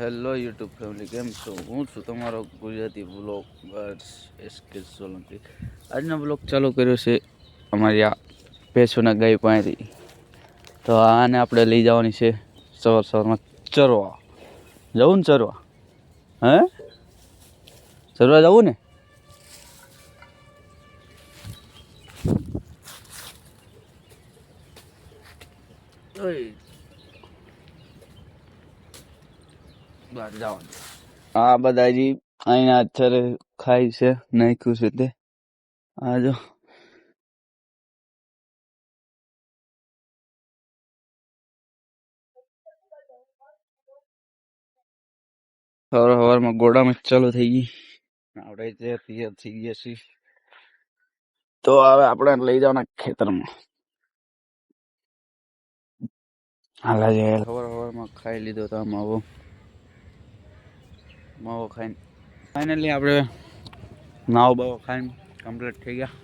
Hello YouTube family, કેમ છો? હું છું તમારો ગુજરાતી બ્લોગર્સ SK સોલંકી. આજનો બ્લોગ ચાલુ કર્યો છે અમારી આ ભેંસોના ગાય પાસેથી. તો આને આપણે લઈ જવાની છે સવારમાં ચરવા. જવું ને ચરવા? હે ચરવા જવું ને? બહાર જવાનું. આ બધા હજી અહીંયા અત્યારે ખાય છે, નાખ્યું છે તે. આ જો સવારમાં ગોડામાં ચાલુ થઈ ગઈ. આપણે તૈયાર થઈ ગયા છીએ. તો હવે આપણે લઈ જવાના ખેતરમાં. હાલા છે. સવારમાં ખાઈ લીધો તો માવો ખાઈને ફાઇનલી આપણે નાવ બાવો ખાઈને કમ્પ્લીટ થઈ ગયા.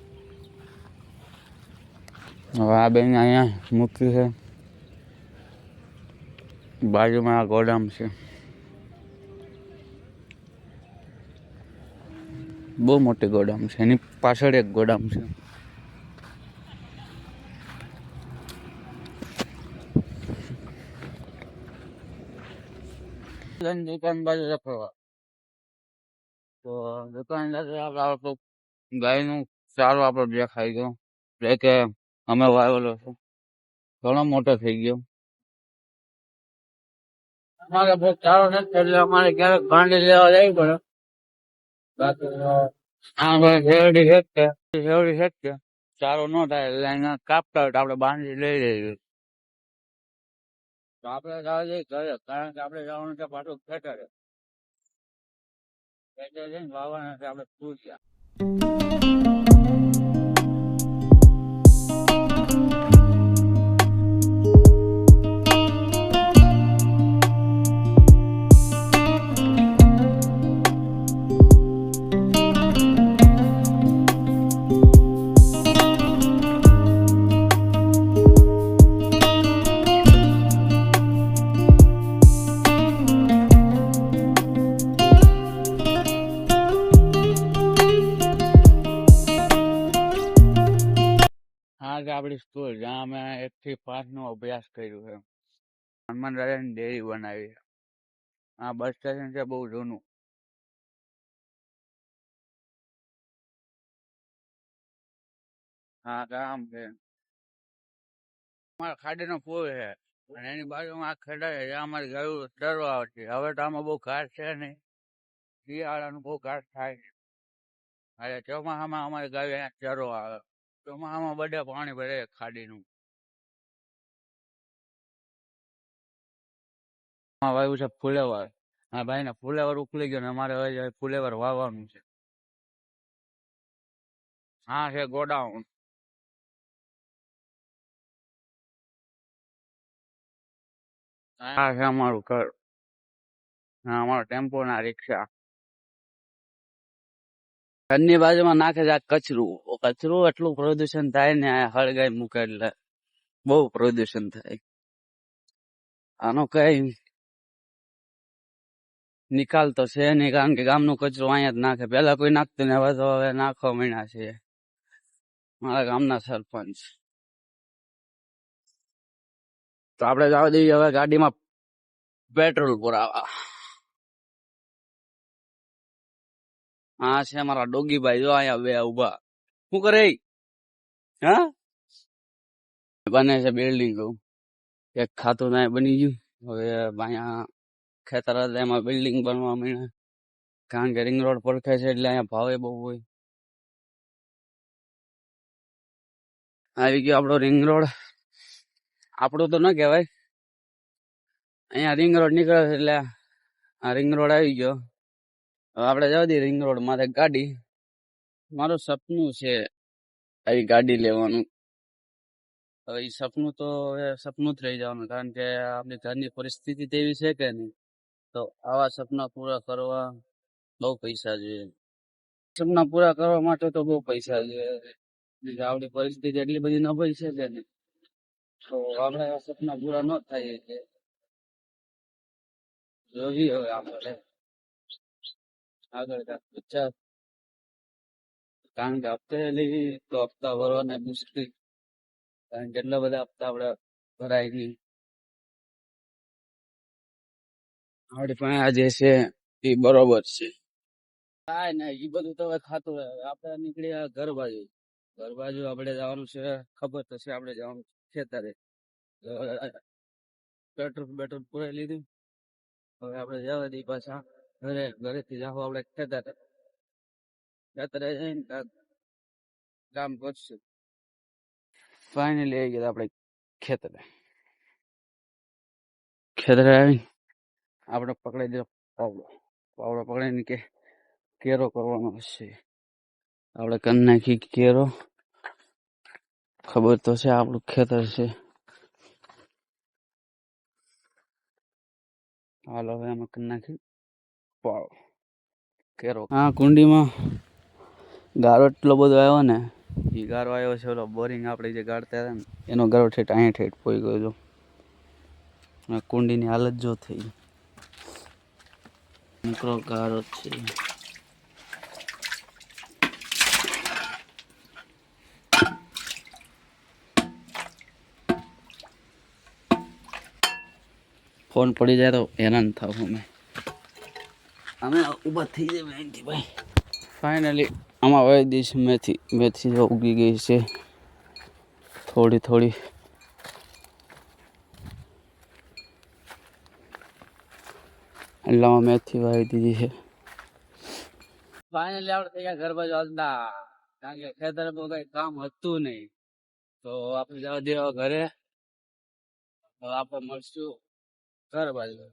હવે આ બેન અહીંયા મૂક્યું છે, બાજુમાં આ ગોડામ છે. બહુ મોટી ગોડામ છે, એની પાછળ એક ગોડામ છે. દુકાન બાજુ રખડવા તો દુકાન આપણે ગાયનું ચારો આપણે દેખાઈ ગયો, જે કે અમે વાવેલો છે, ઘણો મોટો થઈ ગયો. અમારે ચારો નથી એટલે અમારે ક્યારેક ભાંડી લેવા જવી પડે. બાકી શેરડી છે કે ચારો ન થાય એટલે અહીંયા કાપતા હોય તો આપણે બાંધી લઈ લઈએ. તો આપણે જવા જઈએ ઘરે, કારણ કે આપણે જવાનું છે પાછું ખેતરે. ખેતરે જઈને વાવવાના છે આપણે તુરિયા. આજે આપણી સ્કૂલ જ્યાં અમે 1 થી 5 નો અભ્યાસ કર્યો છે. હનુમાન દાદાની ડેરી બનાવી. આ બસ સ્ટેશન છે બહુ જૂનું. હા ગામ છે. અમારા ખાડીનો પુલ છે અને એની બાજુમાં આ ખેડા છે જ્યાં અમારી ગાયું ચરવા આવતી. હવે તો આમાં બહુ ઘાસ છે નહીં, શિયાળાનું બહુ ઘાસ થાય છે. એટલે ચોમાસામાં અમારી ગાયો અહીંયા ચરવા આવે. ચોમાસામાં બધે પાણી ભરે ખાડીનું. વાવ્યું છે ફુલેવર. હા ભાઈ ને ફુલેવર ઉકળી ગયો ને અમારે હવે ફુલેવર વાવવાનું છે. હા છે ગોડાઉન. હા છે અમારું ઘર. હા અમારો ટેમ્પો ના રિક્ષા. ઘરની બાજુમાં નાખે છે આ કચરું એટલું પ્રદૂષણ થાય ને, આ હળગાઈ મૂકે એટલે બહુ પ્રદૂષણ થાય. આનો કઈ નિકાલ તો છે નહીં, કારણ કે ગામનું કચરું અહીંયા જ નાખે. પેલા કોઈ નાખતું ને હવે તો નાખવા માંડ્યા છે મારા ગામના સરપંચ. તો આપણે જવા દઈએ હવે ગાડીમાં પેટ્રોલ પુરાવા. હા છે મારા ડોગીભાઈ, જો અહીંયા બે ઉભા. શું કરે? હા બને છે બિલ્ડિંગ. એક ખાતું ત્યાં બની ગયું. હવે અહીંયા ખેતર હતા એમાં બિલ્ડિંગ બનવા માંડ્યા, કારણ કે રિંગ રોડ પર છે એટલે અહીંયા ભાવે બહુ હોય. આવી ગયો આપણો રિંગ રોડ. આપણું તો ન કહેવાય, અહીંયા રિંગ રોડ નીકળે છે એટલે આ રિંગ રોડ આવી ગયો. હવે આપણે જવા દઈએ રિંગ રોડ માથે ગાડી. મારું સપનું છે આવી ગાડી લેવાનું. હવે એ સપનું તો સપનું જ રહી જવાનું, કારણ કે આપણી ઘરની પરિસ્થિતિ તેવી છે કે નહીં. તો આવા સપના પૂરા કરવા બહુ પૈસા જોઈએ. સપના પૂરા કરવા માટે તો બહુ પૈસા જોઈએ. આપણી પરિસ્થિતિ એટલી બધી નબળી છે કે નહીં, તો આપણે સપના પૂરા ન થાય. જોઈએ હવે આપણે આગળ કાંઈક વિચાર, કારણ કે હપ્તે લઈ તો હપ્તા ભરવાના મુશ્કેલ, કારણ કે એટલા બધા હપ્તા આપણે ભરાય નહીં. આપણી પાસે આ જે છે એ બરોબર છે. કાંઈ નહીં, એ બધું તો હવે ખાતું રહે. આપણે નીકળ્યા ઘર બાજુ. ઘર બાજુ આપણે જવાનું છે, ખબર તો છે આપણે જવાનું ખેતરે. પેટ્રોલ બેટ્રોલ પુરાઈ લીધું. હવે આપણે જવા દઈએ પાછા ઘરે. ઘરેથી જાવ આપણે ખેતરે. ખેતરે જઈને કામ કરશું. ફાઇનલી આવી ગયા આપણે ખેતરે. ખેતરે આવી આપણે પકડાઈ દીધો પાવડો. પાવડો પકડાઈને કે કેરો કરવાનો હશે. આપણે કરી નાખી કેરો. ખબર તો છે આપણું ખેતર છે. હાલો હવે અમે કરી નાખી પાવડો કેરો. હા, કુંડીમાં ગારો એટલો બધો આવ્યો ને, એ ગારો આવ્યો છે ઓલો બોરિંગ આપણે જે ગાળતા હતા ને એનો ગારો ઠેઠ અહીંયા ઠેઠ પોઈ ગયો જો. કુંડીની હાલત જો થઈ નીકળો ગારો છે. ફોન પડી જાય તો હેરાન થાવ અમે ઊભા થઈ જાય અહીંથી ભાઈ. ફાઇનલી આમાં વાવી દઈશ મેથી. મેથી જો ઉગી ગઈ છે થોડી થોડી. એટલામાં મેથી વાવી દીધી છે. ફાઇનલી આપણે થઈ ગયા ઘર બાજુ હાલતા, કારણ કે ખેતરમાં કઈ કામ હતું નહીં તો આપણે જવા દેવા ઘરે. હવે આપણે મળશું ઘર બાજુ.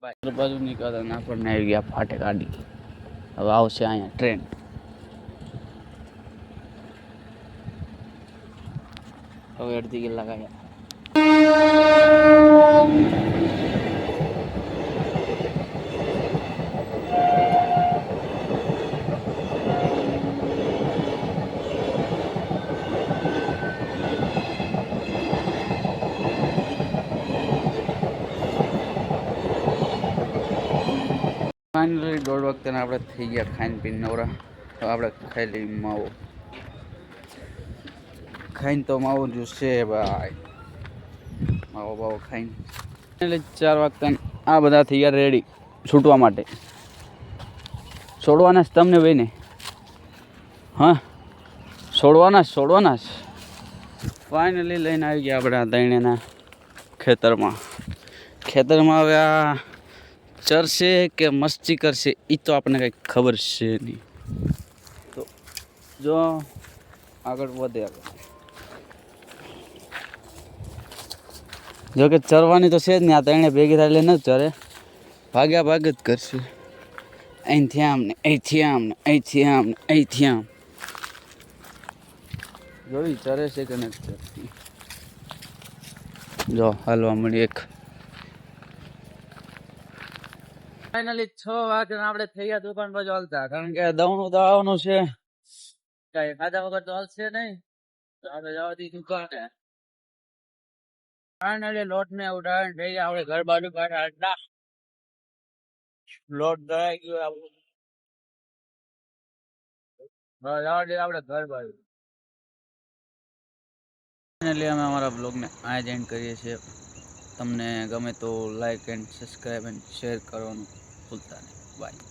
ઘર બાજુ નીકળતા ને આપણને આવી ગયા ફાટે ગાડી. હવે આવશે અહીંયા ટ્રેન. હવે અડધી કલાક આવ્યા. ફાઇનલી 1:30 વાગ્યે આપણે થઈ ગયા ખાઈને પીને નવરા. તો આપણે ખાઈ લઈએ માવો. ખાઈને તો માવો જોશે ભાઈ. માવો બાવો ખાઈને એટલે 4 વાગ્યા આ બધા થઈ ગયા રેડી છૂટવા માટે. છોડવાના જ તમને ભાઈને. હા, છોડવાના જ. ફાઇનલી લઈને આવી ગયા આપણે દૈણેના ખેતરમાં. ખેતરમાં હવે આ ચરશે કે મસ્તી કરશે એ તો આપણને કંઈ ખબર છે નહીં. તો જો આગળ વધે. જો કે ચરવાની તો છે જ નહીં. આ ત્રણે ભેગી થાય એટલે ન ચરે, ભાગ્યા ભાગ જ કરશે. અહીંથી આમ ને અહીંથી આમ ને અહીંથી આમ ને અહીંથી આમ. જોઈ ચરે છે કે નથી ચરતી. જો હાલવા મળી એક. ફાઇનલી 6 વાગે આપણે થઈ ગયા દુકાન બાજુ હાલતા, કારણ કે દવનું દાવાનું છે. કઈ ખાધા વગર તો હાલશે નહીં. તો આપણે જવા દઈએ દુકાને. ફાઇનલી લોટ ને ઉડાડીને થઈ ગયા આપણે ઘર બાજુ પાછા હતા. લોટ દળાઈ ગયો આપણું. જવા દઈએ આપણે ઘર બાજુ. ફાઇનલી અમે અમારા બ્લોગને આ જ એન્ડ કરીએ છીએ. તમને ગમે તો like and subscribe and share કરવાનું ભૂલતા નહીં. બાય.